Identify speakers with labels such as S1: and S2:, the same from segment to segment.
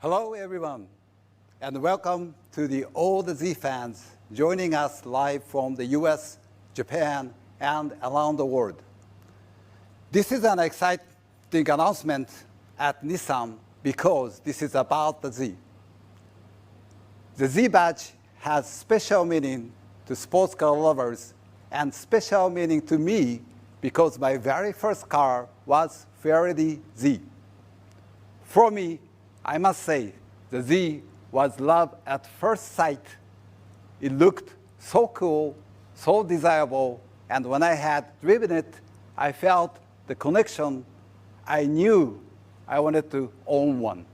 S1: Hello, everyone, and welcome to all the Z fans joining us live from the US, Japan, and around the world. This is an exciting announcement at Nissan because this is about the Z. The Z badge has special meaning to sports car lovers and special meaning to me because my very first car was Ferrari Z. For me, I must say, the Z was love at first sight. It looked so cool, so desirable, and when I had driven it, I felt the connection. I knew I wanted to own one.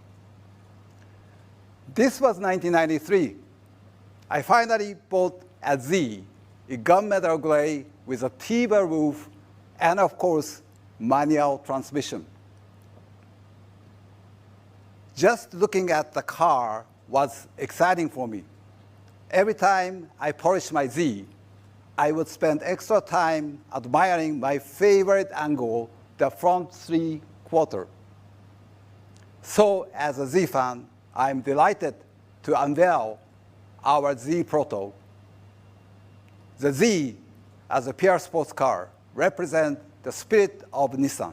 S1: This was 1993. I finally bought a Z, a gunmetal gray with a T-bar roof, and of course, manual transmission. Just looking at the car was exciting for me. Every time I polished my Z, I would spend extra time admiring my favorite angle, the front three-quarter. So as a Z fan, I'm delighted to unveil our Z Proto. The Z, as a pure sports car, represents the spirit of Nissan.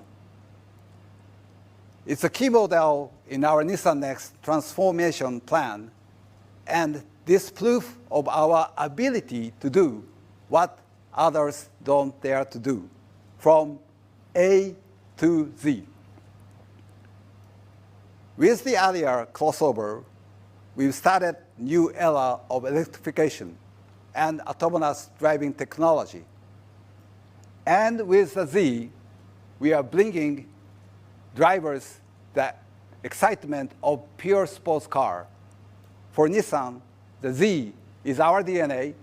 S1: It's a key model in our Nissan Next transformation plan, and this proof of our ability to do what others don't dare to do, from A to Z. With the earlier crossover, we've started a new era of electrification and autonomous driving technology. And with the Z, we are bringing drivers the excitement of pure sports car. For Nissan, the Z is our DNA.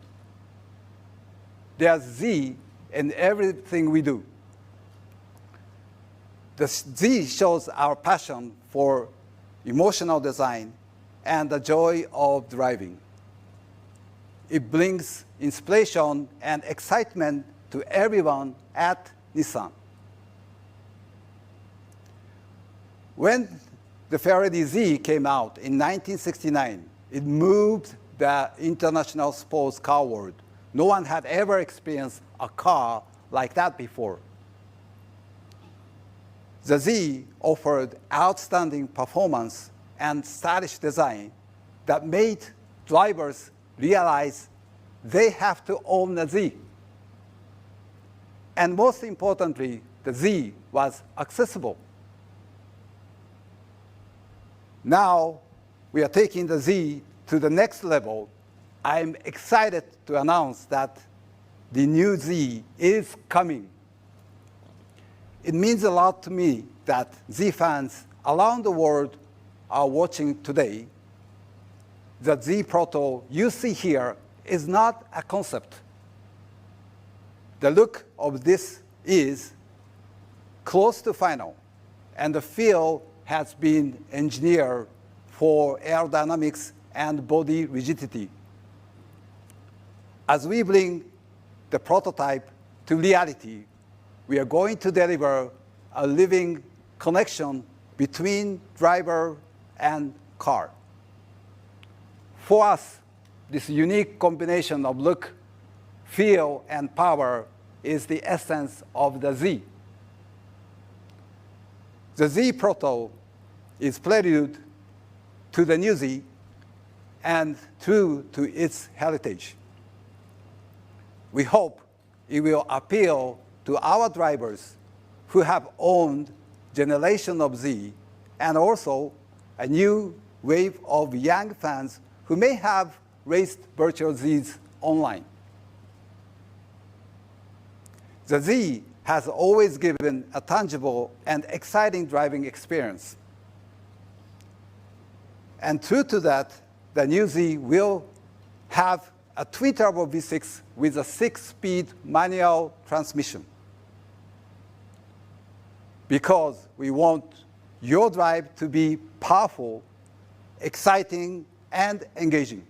S1: There's Z in everything we do. The Z shows our passion for emotional design and the joy of driving. It brings inspiration and excitement to everyone at Nissan. When the Ferrari Z came out in 1969, it moved the international sports car world. No one had ever experienced a car like that before. The Z offered outstanding performance and stylish design that made drivers realize they have to own a Z. And most importantly, the Z was accessible. Now, we are taking the Z to the next level. I'm excited to announce that the new Z is coming. It means a lot to me that Z fans around the world are watching today. The Z Proto you see here is not a concept. The look of this is close to final, and the feel has been engineered for aerodynamics and body rigidity. As we bring the prototype to reality, we are going to deliver a living connection between driver and car. For us, this unique combination of look, feel, and power is the essence of the Z. The Z Proto is prelude to the new Z and true to its heritage. We hope it will appeal to our drivers who have owned generation of Z and also a new wave of young fans who may have raced virtual Zs online. The Z has always given a tangible and exciting driving experience. And true to that, the new Z will have a twin-turbo V6 with a 6-speed manual transmission. Because we want your drive to be powerful, exciting, and engaging.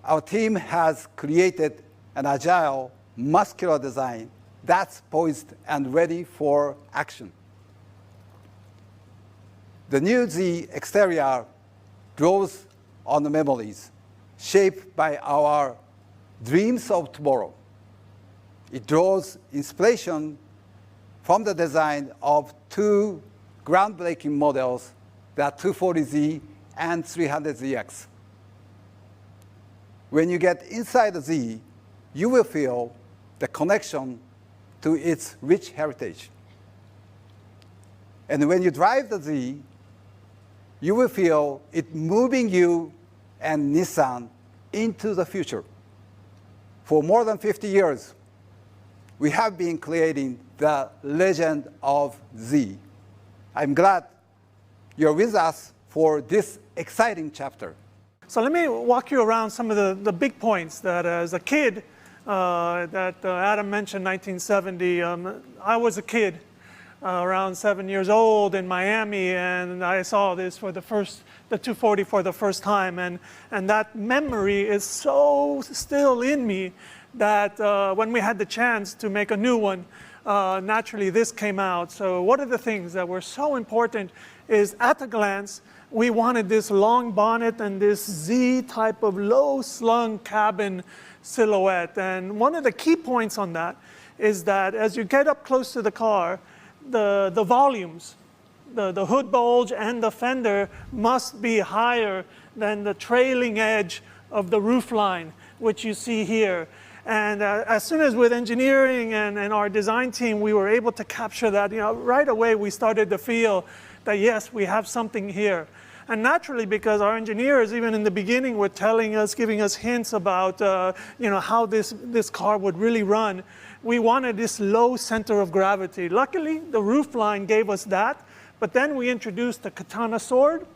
S1: Our team has created an agile, muscular design that's poised and ready for action. The new Z exterior draws on the memories shaped by our dreams of tomorrow. It draws inspiration from the design of two groundbreaking models, the 240Z and 300ZX. When you get inside the Z, you will feel the connection to its rich heritage. And when you drive the Z, you will feel it moving you and Nissan into the future. For more than 50 years, we have been creating the legend of Z. I'm glad you're with us for this exciting chapter.
S2: So let me walk you around some of the big points that as a kid, that Adam mentioned 1970. I was a kid around 7 years old in Miami, and I saw this for the 240 for the first time, and that memory is so still in me that when we had the chance to make a new one, naturally this came out. So one of the things that were so important is, at a glance, we wanted this long bonnet and this Z type of low-slung cabin silhouette. And one of the key points on that is that as you get up close to the car, the volumes, the hood bulge and the fender must be higher than the trailing edge of the roof line, which you see here. And as soon as with engineering and our design team, we were able to capture that, right away we started to feel that yes, we have something here. And naturally, because our engineers, even in the beginning, were telling us, giving us hints about how this car would really run, we wanted this low center of gravity. Luckily, the roof line gave us that, but then we introduced the katana sword,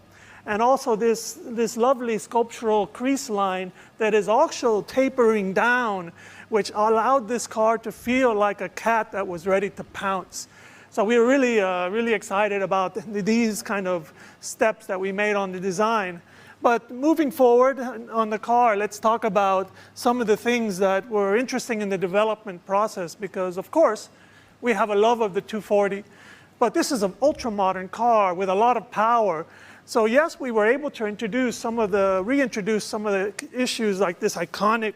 S2: and also this lovely sculptural crease line that is also tapering down, which allowed this car to feel like a cat that was ready to pounce. So we were really, really excited about these kind of steps that we made on the design. But moving forward on the car, let's talk about some of the things that were interesting in the development process, because of course, we have a love of the 240, but this is an ultra-modern car with a lot of power. So yes, we were able to reintroduce some of the issues like this iconic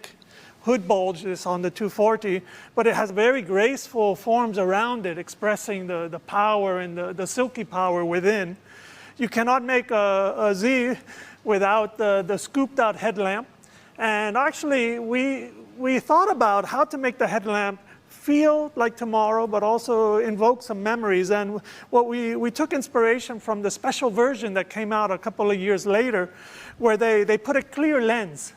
S2: hood bulge is on the 240, but it has very graceful forms around it, expressing the power and the silky power within. You cannot make a Z without the scooped out headlamp. And actually, we thought about how to make the headlamp feel like tomorrow, but also invoke some memories. And what we took inspiration from the special version that came out a couple of years later, where they put a clear lens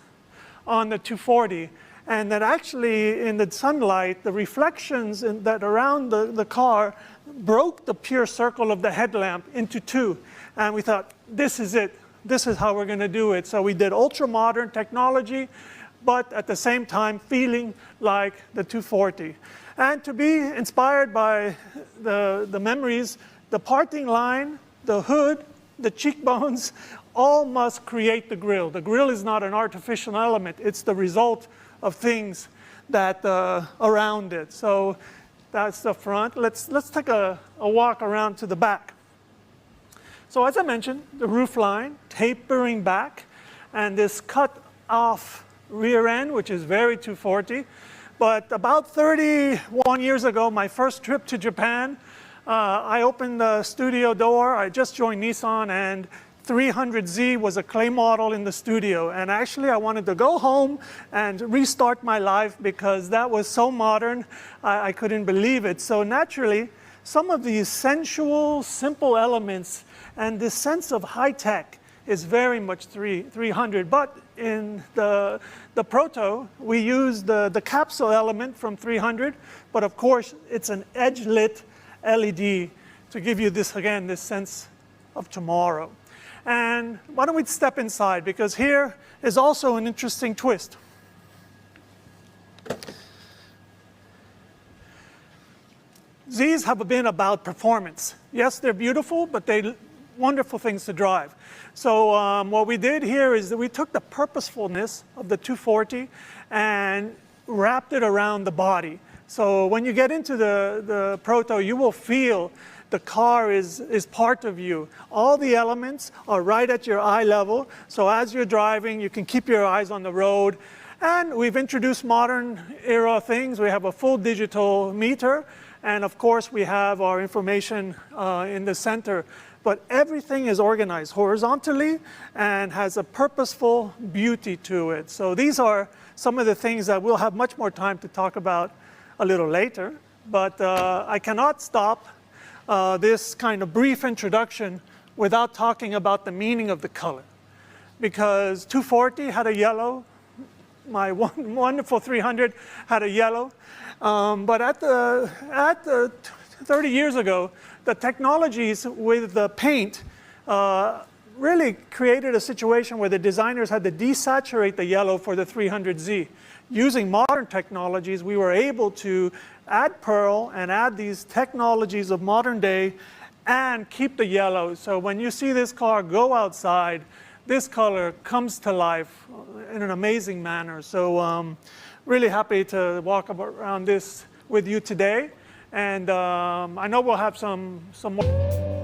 S2: on the 240. And that actually, in the sunlight, the reflections that around the car broke the pure circle of the headlamp into two. And we thought, this is it. This is how we're going to do it. So we did ultra-modern technology, but at the same time feeling like the 240. And to be inspired by the memories, the parting line, the hood, the cheekbones, all must create the grille. The grille is not an artificial element. It's the result of things that around it. So that's the front. Let's take a walk around to the back. So as I mentioned, the roof line tapering back, and this cut off rear end, which is very 240. But about 31 years ago, my first trip to Japan, I opened the studio door. I just joined Nissan, and 300Z was a clay model in the studio. And actually, I wanted to go home and restart my life because that was so modern, I couldn't believe it. So naturally, some of these sensual, simple elements and this sense of high tech is very much 300. But in the Proto, we use the capsule element from 300, but of course, it's an edge-lit LED to give you this, again, this sense of tomorrow. And why don't we step inside, because here is also an interesting twist. Zs have been about performance. Yes, they're beautiful, but they're wonderful things to drive. So what we did here is that we took the purposefulness of the 240 and wrapped it around the body. So when you get into the Proto, you will feel the car is part of you. All the elements are right at your eye level, so as you're driving, you can keep your eyes on the road. And we've introduced modern era things. We have a full digital meter, and of course we have our information in the center. But everything is organized horizontally and has a purposeful beauty to it. So these are some of the things that we'll have much more time to talk about a little later. But I cannot stop this kind of brief introduction without talking about the meaning of the color. Because 240 had a yellow, my wonderful 300 had a yellow. But at the 30 years ago, the technologies with the paint really created a situation where the designers had to desaturate the yellow for the 300Z. Using modern technologies, we were able to add pearl and add these technologies of modern day and keep the yellow. So when you see this car go outside, this color comes to life in an amazing manner. So really happy to walk around this with you today. And I know we'll have some more.